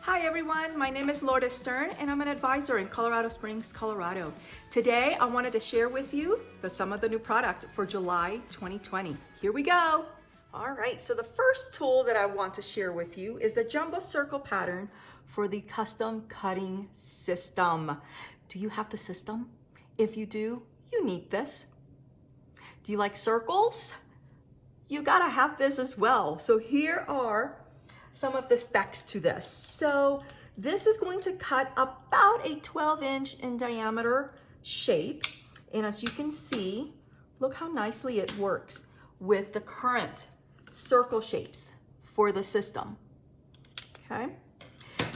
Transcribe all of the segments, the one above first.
Hi everyone, my name is Lourdes Stern and I'm an advisor in Colorado Springs, Colorado. Today I wanted to share with you some of the new product for July 2020. Here we go. All right, so the first tool that I want to share with you is the jumbo circle pattern for the custom cutting system. Do you have the system? If you do, you need this. Do you like circles? You gotta have this as well. So here are some of the specs to this. So this is going to cut about a 12-inch in diameter shape. And as you can see, look how nicely it works with the current circle shapes for the system. Okay,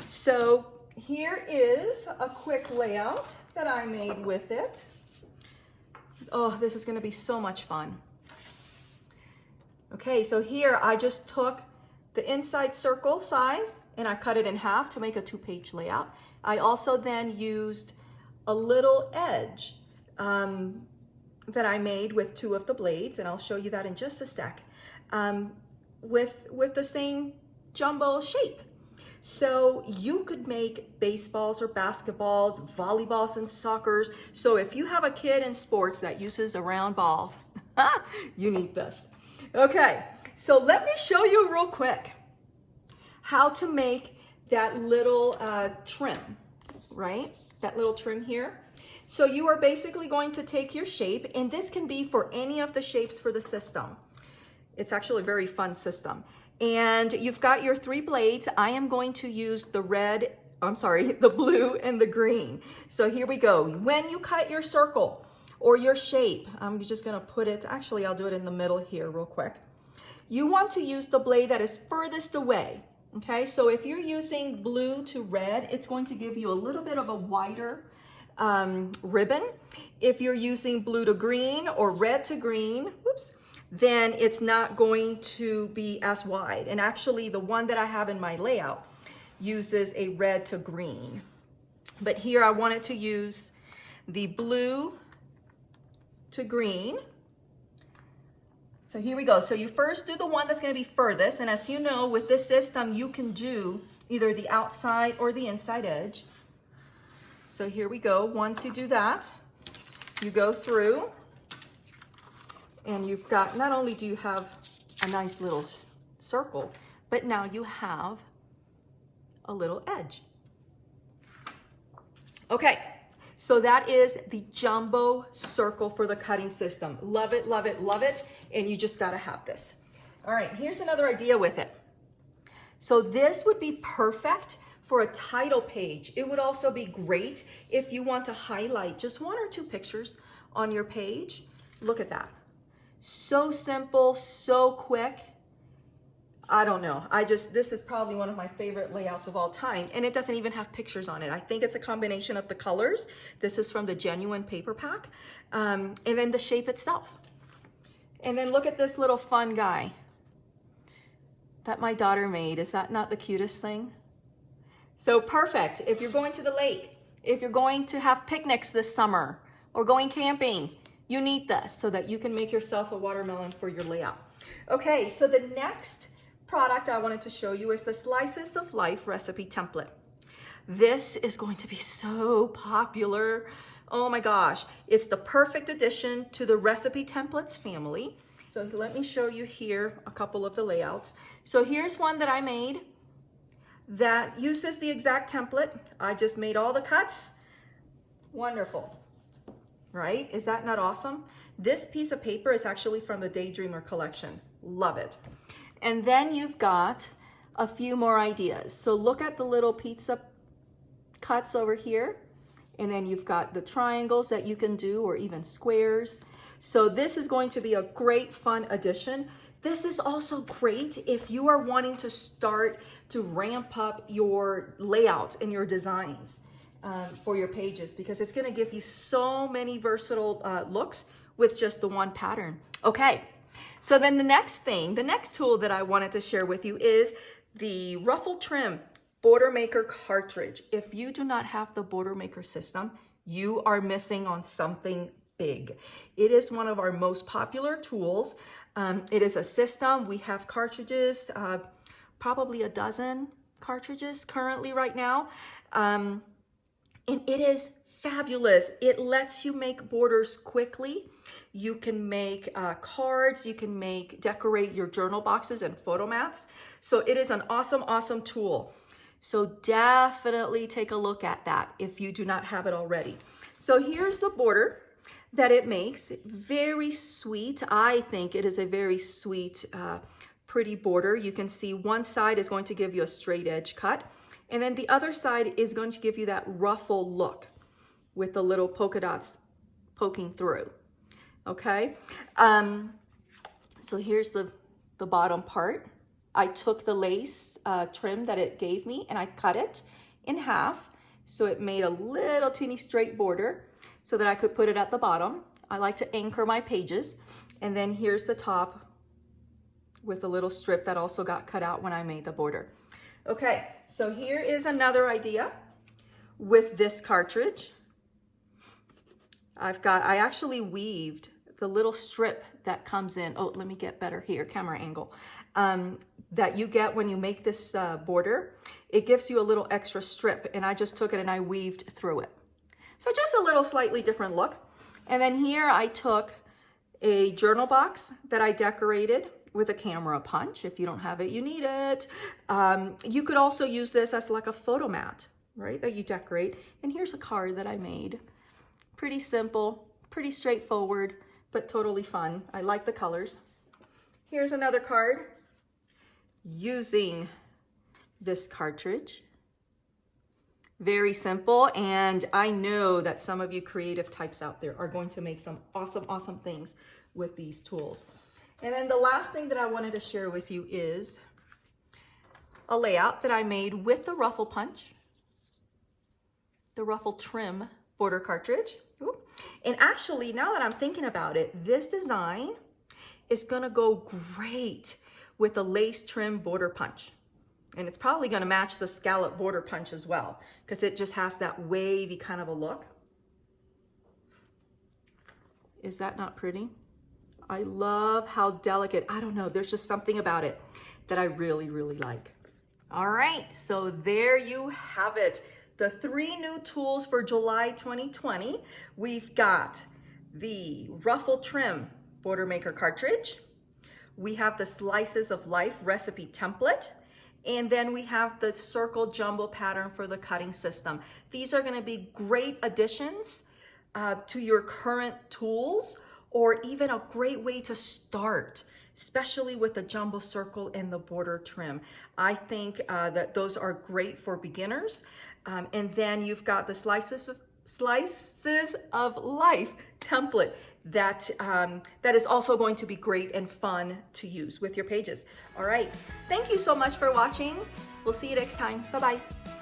so here is a quick layout that I made with it. Oh, this is gonna be so much fun. Okay, so here I just took the inside circle size and I cut it in half to make a 2-page layout. I also then used a little edge that I made with 2 of the blades, and I'll show you that in just a sec, with the same jumbo shape. So you could make baseballs or basketballs, volleyballs and soccers. So if you have a kid in sports that uses a round ball, you need this. Okay, so let me show you real quick how to make that little trim, right? That little trim here. So you are basically going to take your shape, and this can be for any of the shapes for the system. It's actually a very fun system. And you've got your 3 blades. I am going to use the the blue and the green. So here we go. When you cut your circle or your shape, I'm just gonna put it, actually I'll do it in the middle here real quick. You want to use the blade that is furthest away, okay? So if you're using blue to red, it's going to give you a little bit of a wider ribbon. If you're using blue to green or red to green, then it's not going to be as wide. And actually the one that I have in my layout uses a red to green. But here I wanted to use the blue to green. So here we go. So you first do the one that's going to be furthest. And as you know, with this system, you can do either the outside or the inside edge. So here we go. Once you do that, you go through and you've got, not only do you have a nice little circle, but now you have a little edge. Okay. So that is the jumbo circle for the cutting system. Love it, love it, love it. And you just gotta have this. All right, here's another idea with it. So this would be perfect for a title page. It would also be great if you want to highlight just 1 or 2 pictures on your page. Look at that. So simple, so quick. I don't know. This is probably one of my favorite layouts of all time, and it doesn't even have pictures on it. I think it's a combination of the colors. This is from the genuine paper pack, and then the shape itself. And then look at this little fun guy that my daughter made. Is that not the cutest thing? So perfect. If you're going to the lake, if you're going to have picnics this summer or going camping, you need this so that you can make yourself a watermelon for your layout. Okay, so the next product I wanted to show you is the Slices of Life recipe template. This is going to be so popular. Oh my gosh, it's the perfect addition to the recipe templates family. So let me show you here a couple of the layouts. So here's one that I made that uses the exact template. I just made all the cuts. Wonderful, right? Is that not awesome? This piece of paper is actually from the Daydreamer collection. Love it. And then you've got a few more ideas. So look at the little pizza cuts over here. And then you've got the triangles that you can do, or even squares. So this is going to be a great fun addition. This is also great if you are wanting to start to ramp up your layout and your designs for your pages, because it's going to give you so many versatile looks with just the one pattern. Okay. So then the next tool that I wanted to share with you is the Ruffle Trim Border Maker cartridge. If you do not have the Border Maker system, you are missing on something big. It is one of our most popular tools. It is a system. We have cartridges, probably a dozen cartridges currently right now. And it is fabulous. It lets you make borders quickly. You can make cards, you can decorate your journal boxes and photo mats. So it is an awesome, awesome tool. So definitely take a look at that if you do not have it already. So here's the border that it makes. Very sweet. I think it is a very sweet, pretty border. You can see one side is going to give you a straight edge cut, and then the other side is going to give you that ruffle look with the little polka dots poking through. Okay, so here's the bottom part. I took the lace trim that it gave me and I cut it in half, so it made a little teeny straight border so that I could put it at the bottom. I like to anchor my pages. And then here's the top with a little strip that also got cut out when I made the border. Okay, so here is another idea with this cartridge. I actually weaved the little strip that comes in. Oh, let me get better here, camera angle. That you get when you make this border. It gives you a little extra strip, and I just took it and I weaved through it. So just a little slightly different look. And then here I took a journal box that I decorated with a camera punch. If you don't have it, you need it. You could also use this as like a photo mat, right, that you decorate. And here's a card that I made. Pretty simple, pretty straightforward, but totally fun. I like the colors. Here's another card using this cartridge. Very simple, and I know that some of you creative types out there are going to make some awesome, awesome things with these tools. And then the last thing that I wanted to share with you is a layout that I made with the ruffle punch, the ruffle trim border cartridge. Ooh. And actually, now that I'm thinking about it, this design is gonna go great with the lace trim border punch. And it's probably gonna match the scallop border punch as well, because it just has that wavy kind of a look. Is that not pretty? I love how delicate, I don't know, there's just something about it that I really, really like. All right, so there you have it. The 3 new tools for July 2020. We've got the Ruffle Trim Border Maker cartridge. We have the Slices of Life recipe template. And then we have the circle jumbo pattern for the cutting system. These are gonna be great additions to your current tools, or even a great way to start, especially with the jumbo circle and the border trim. I think that those are great for beginners. And then you've got the Slices of Life template that is also going to be great and fun to use with your pages. All right, thank you so much for watching. We'll see you next time. Bye-bye.